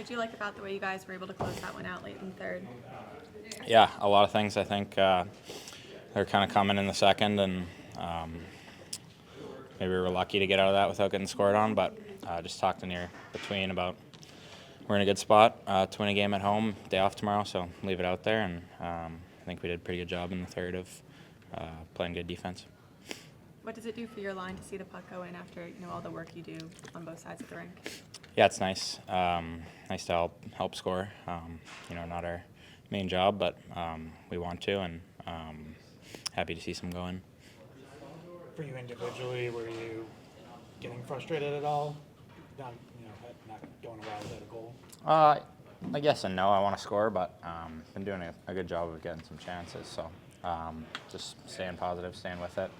What do you like about the way you guys were able to close that one out late in the third? Yeah, a lot of things. I think they're kind of coming in the second, and maybe we were lucky to get out of that without getting scored on, but just talked in here between about we're in a good spot to win a game at home, day off tomorrow, so leave it out there, and I think we did a pretty good job in the third of playing good defense. What does it do for your line to see the puck go in after all the work you do on both sides of the rink? Yeah, it's nice. Nice to help score. Not our main job, but we want to, and happy to see some go in. For you individually, were you getting frustrated at all? Not going a while without a goal? I guess and no. I want to score, but been doing a good job of getting some chances. So just staying positive, staying with it.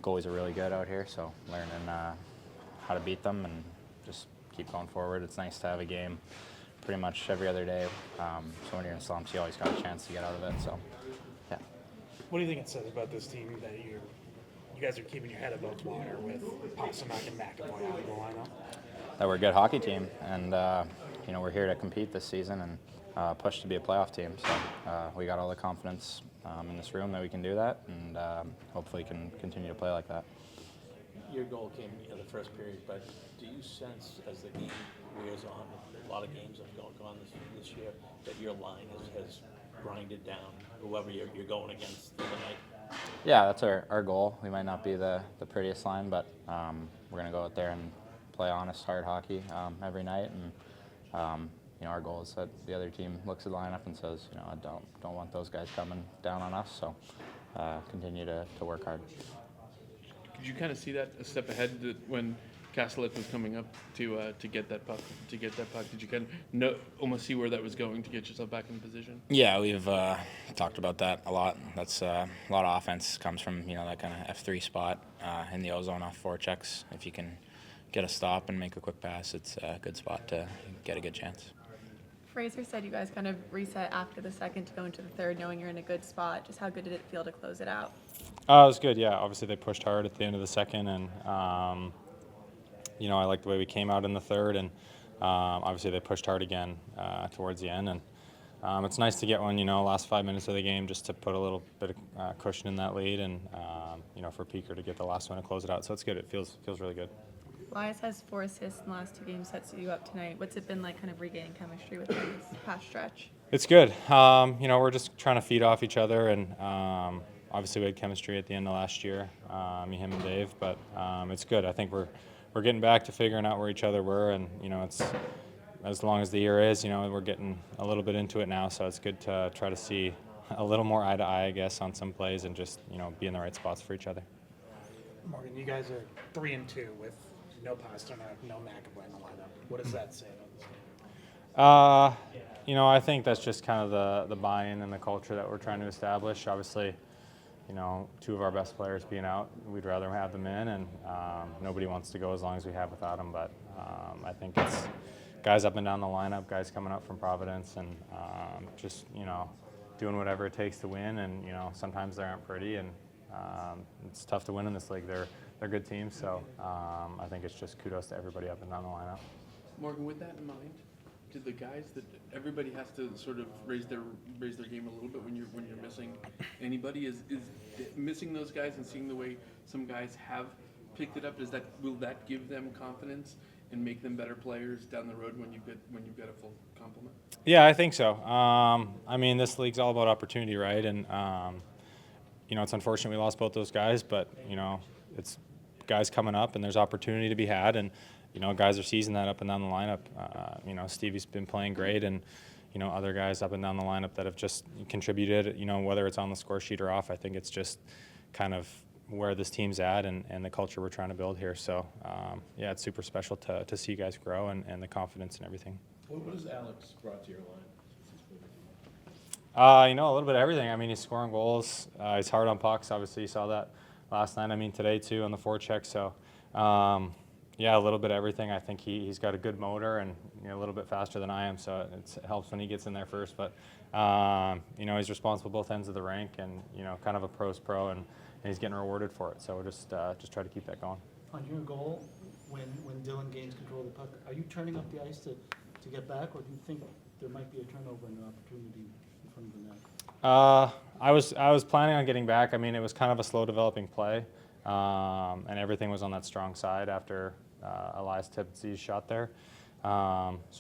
Goalies are really good out here, so learning how to beat them and just keep going forward. It's nice to have a game pretty much every other day. So when you're in slumps, you always got a chance to get out of it. So yeah. What do you think it says about this team that you guys are keeping your head above water with Pasternak and McAvoy out of the lineup? That we're a good hockey team, and we're here to compete this season and push to be a playoff team. So we got all the confidence in this room that we can do that, and hopefully can continue to play like that. Your goal came in the first period, but do you sense as the game wears on, a lot of games have gone this year, that your line has grinded down whoever you're going against the night? Yeah, that's our goal. We might not be the prettiest line, but we're going to go out there and play honest, hard hockey every night. And our goal is that the other team looks at the lineup and says, I don't want those guys coming down on us. So continue to work hard. Did you kind of see that a step ahead when Kastelik was coming up to get that puck? Did you kind of almost see where that was going to get yourself back in position? Yeah, we've talked about that a lot. That's a lot of offense comes from that kind of F3 spot in the ozone off forechecks. If you can get a stop and make a quick pass, it's a good spot to get a good chance. Fraser said you guys kind of reset after the second to go into the third, knowing you're in a good spot. Just how good did it feel to close it out? It was good, yeah. Obviously, they pushed hard at the end of the second, and I like the way we came out in the third, and obviously they pushed hard again towards the end, and it's nice to get one, last 5 minutes of the game just to put a little bit of cushion in that lead, and for Peeker to get the last one to close it out. So it's good. It feels really good. Elias has 4 assists in the last 2 games. Sets you up tonight. What's it been like, kind of regaining chemistry with him this past stretch? It's good. We're just trying to feed off each other, and obviously we had chemistry at the end of last year, him and Dave. But it's good. I think we're getting back to figuring out where each other were, and it's as long as the year is, we're getting a little bit into it now. So it's good to try to see a little more eye to eye, I guess, on some plays, and just be in the right spots for each other. Morgan, you guys are 3-2 with no Pasternak, no McAvoy in the lineup. What does that say about this game? I think that's just kind of the buy-in and the culture that we're trying to establish. Obviously, 2 of our best players being out, we'd rather have them in, and nobody wants to go as long as we have without them. But I think it's guys up and down the lineup, guys coming up from Providence, and just doing whatever it takes to win. And sometimes they aren't pretty, and it's tough to win in this league. They're good teams, so I think it's just kudos to everybody up and down the lineup. Morgan, with that in mind, do the guys that everybody has to sort of raise their game a little bit when you're missing anybody? Is missing those guys and seeing the way some guys have picked it up, will that give them confidence and make them better players down the road when you've got a full complement? Yeah, I think so. This league's all about opportunity, right? And it's unfortunate we lost both those guys, but it's guys coming up and there's opportunity to be had, and guys are seizing that up and down the lineup. Stevie's been playing great, and other guys up and down the lineup that have just contributed, whether it's on the score sheet or off. I think it's just kind of where this team's at and the culture we're trying to build here. So it's super special to see guys grow and the confidence and everything. What has Alex brought to your line? A little bit of everything. He's scoring goals. He's hard on pucks. Obviously, you saw that last night. Today too on the forecheck. So, a little bit of everything. I think he's got a good motor and a little bit faster than I am. So it helps when he gets in there first. But he's responsible both ends of the rink, and kind of a pro's pro, and he's getting rewarded for it. So we'll just try to keep that going. On your goal, when Dylan gains control of the puck, are you turning up the ice to get back, or do you think there might be a turnover and an opportunity in front of the net? I was planning on getting back. I mean, it was kind of a slow developing play, and everything was on that strong side after Elias Tippett's shot there. So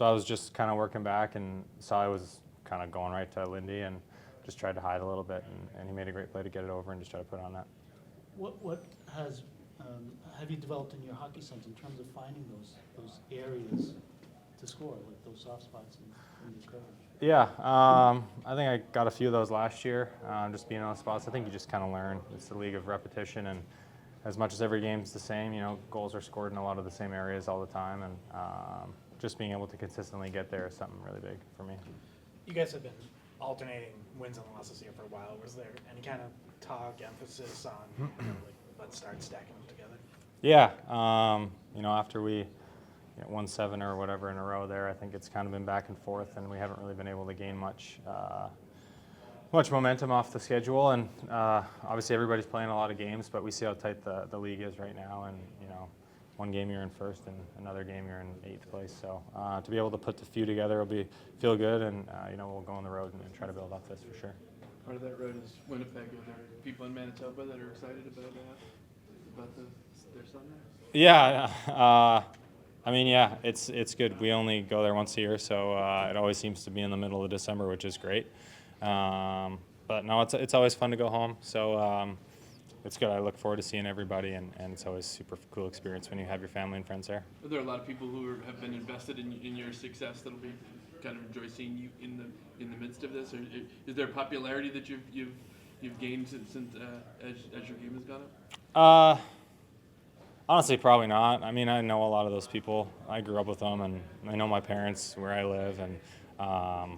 I was just kind of working back and saw I was kind of going right to Lindy and just tried to hide a little bit, and he made a great play to get it over and just try to put it on net. What have you developed in your hockey sense in terms of finding those areas to score, like those soft spots in your coverage? Yeah, I think I got a few of those last year, just being on the spots. I think you just kind of learn. It's the league of repetition, and as much as every game's the same, goals are scored in a lot of the same areas all the time, and just being able to consistently get there is something really big for me. You guys have been alternating wins and losses here for a while. Was there any kind of talk, emphasis on, like, let's start stacking them together? Yeah, after we won 7 or whatever in a row there, I think it's kind of been back and forth, and we haven't really been able to gain much momentum off the schedule. And obviously everybody's playing a lot of games, but we see how tight the league is right now. And one game you're in first, and another game you're in 8th place. So to be able to put the few together will feel good, and we'll go on the road and try to build off this for sure. Part of that road is Winnipeg. Are there people in Manitoba that are excited about their son there? Yeah, I mean, yeah, it's good. We only go there once a year, so it always seems to be in the middle of December, which is great. But no, it's always fun to go home. So it's good. I look forward to seeing everybody, and it's always a super cool experience when you have your family and friends there. Are there a lot of people who have been invested in your success that'll be kind of enjoy seeing you in the midst of this? Or is there popularity that you've gained since as your game has gone up? Honestly, probably not. I mean, I know a lot of those people. I grew up with them, and I know my parents, where I live, and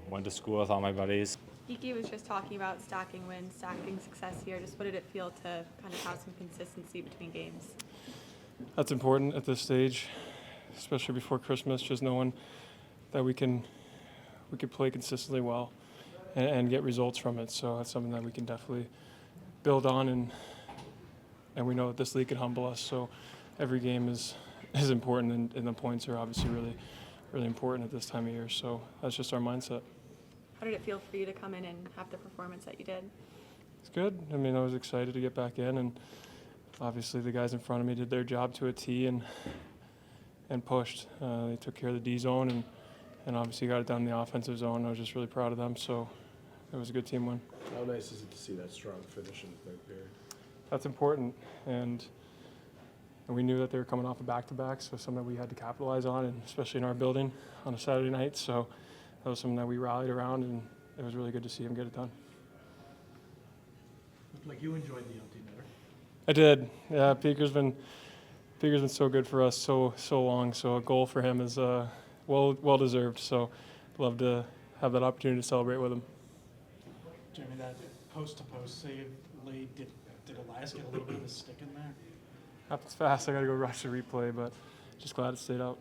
went to school with all my buddies. Geekie was just talking about stacking wins, stacking success here. Just what did it feel to kind of have some consistency between games? That's important at this stage, especially before Christmas, just knowing that we can play consistently well and get results from it. So that's something that we can definitely build on, and we know that this league can humble us. So every game is important, and the points are obviously really, really important at this time of year. So that's just our mindset. How did it feel for you to come in and have the performance that you did? It's good. I mean, I was excited to get back in, and obviously the guys in front of me did their job to a T and pushed. They took care of the D zone and obviously got it done in the offensive zone. I was just really proud of them. So it was a good team win. How nice is it to see that strong finish in the third period? That's important, and we knew that they were coming off a back-to-back, so something that we had to capitalize on, and especially in our building on a Saturday night. So that was something that we rallied around, and it was really good to see them get it done. Looked like you enjoyed the OT better. I did. Yeah, Peeker's been so good for us so long. So a goal for him is well deserved. So love to have that opportunity to celebrate with him. Jeremy, that post-to-post save late, did Elias get a little bit of a stick in there? Happens fast. I got to go rush the replay, but just glad it stayed out.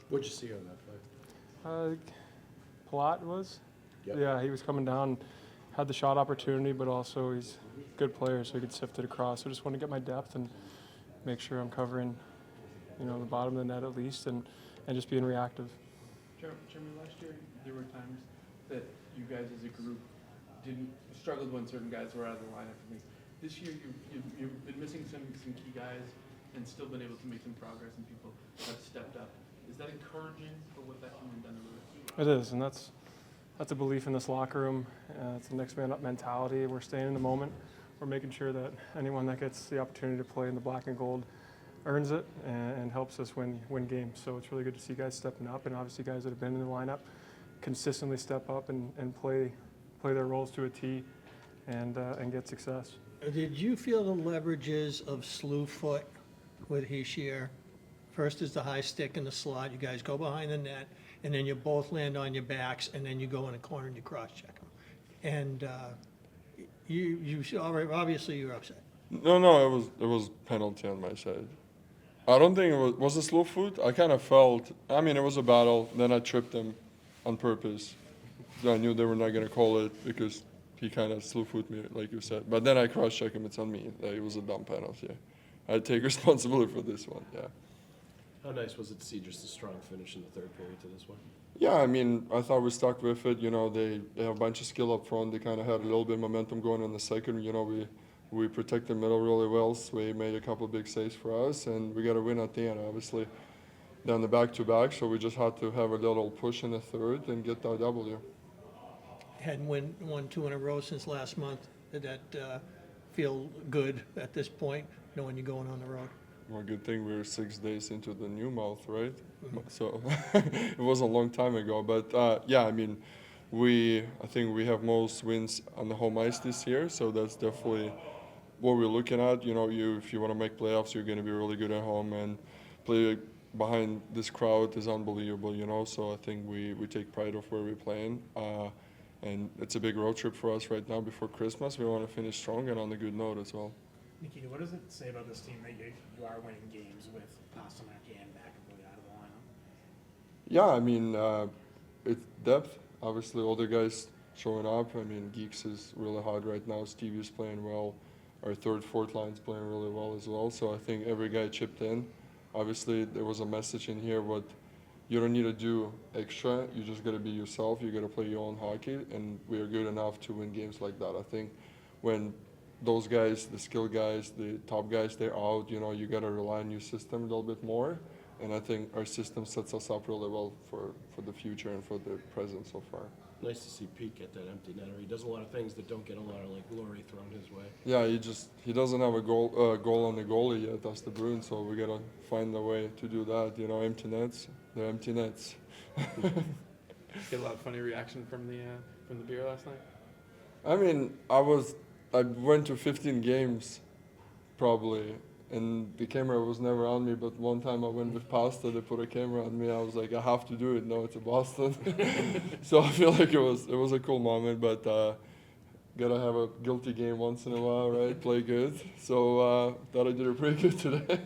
What'd you see on that play? Palat was? Yep. Yeah, he was coming down, had the shot opportunity, but also he's a good player, so he could sift it across. So just want to get my depth and make sure I'm covering, the bottom of the net at least, and just being reactive. Jeremy, last year there were times that you guys as a group struggled when certain guys were out of the lineup for me. This year you've been missing some key guys and still been able to make some progress, and people have stepped up. Is that encouraging for what that can be done to the road? It is, and that's a belief in this locker room. It's a next man up mentality. We're staying in the moment. We're making sure that anyone that gets the opportunity to play in the black and gold earns it and helps us win games. So it's really good to see guys stepping up, and obviously guys that have been in the lineup consistently step up and play their roles to a T and get success. Did you feel the leverages of slew foot with Hischier? First is the high stick in the slot. You guys go behind the net, and then you both land on your backs, and then you go in a corner and you cross-check them. And obviously you're upset. No, it was penalty on my side. I don't think it was a slow foot. I kind of felt. I mean, it was a battle. Then I tripped him on purpose. I knew they were not gonna call it because he kind of slew foot me, like you said. But then I cross-checked him. It's on me. It was a dumb penalty. I take responsibility for this one. Yeah. How nice was it to see just a strong finish in the third period to this one? Yeah, I mean, I thought we stuck with it. You know, they have a bunch of skill up front. They kind of had a little bit of momentum going in the second. You know, we protect the middle really well. Sway made a couple of big saves for us, and we got a win at the end, obviously. Then the back-to-back, so we just had to have a little push in the third and get that W. Hadn't won 2 in a row since last month. Did that feel good at this point, knowing you're going on the road? Well, good thing we're 6 days into the new month, right? So it was a long time ago, but yeah, I mean, I think we have most wins on the home ice this year, so that's definitely what we're looking at. You know, if you want to make playoffs, you're going to be really good at home, and play behind this crowd is unbelievable. You know, so I think we take pride of where we're playing, and it's a big road trip for us right now before Christmas. We want to finish strong and on a good note as well. Nikita, what does it say about this team that you are winning games with Pasternak and McAvoy out of the lineup? Yeah, I mean, it's depth. Obviously, older guys showing up. I mean, Geeks is really hot right now. Stevie's playing well. Our third, fourth line's playing really well as well. So I think every guy chipped in. Obviously, there was a message in here what you don't need to do extra. You just got to be yourself. You got to play your own hockey, and we are good enough to win games like that. I think when those guys, the skill guys, the top guys, they're out, you know, you got to rely on your system a little bit more. And I think our system sets us up really well for the future and for the present so far. Nice to see Pete get that empty netter. He does a lot of things that don't get a lot of like glory thrown his way. Yeah, he doesn't have a goal on the goalie yet. That's the Bruins, so we gotta find a way to do that. You know, empty nets, they're empty nets. Get a lot of funny reaction from the beer last night. I mean, I went to 15 games, probably, and the camera was never on me. But one time I went with Pasta, they put a camera on me. I was like, I have to do it. No, it's a Boston. So I feel like it was a cool moment. But gotta have a guilty game once in a while, right? Play good. So thought I did it pretty good today.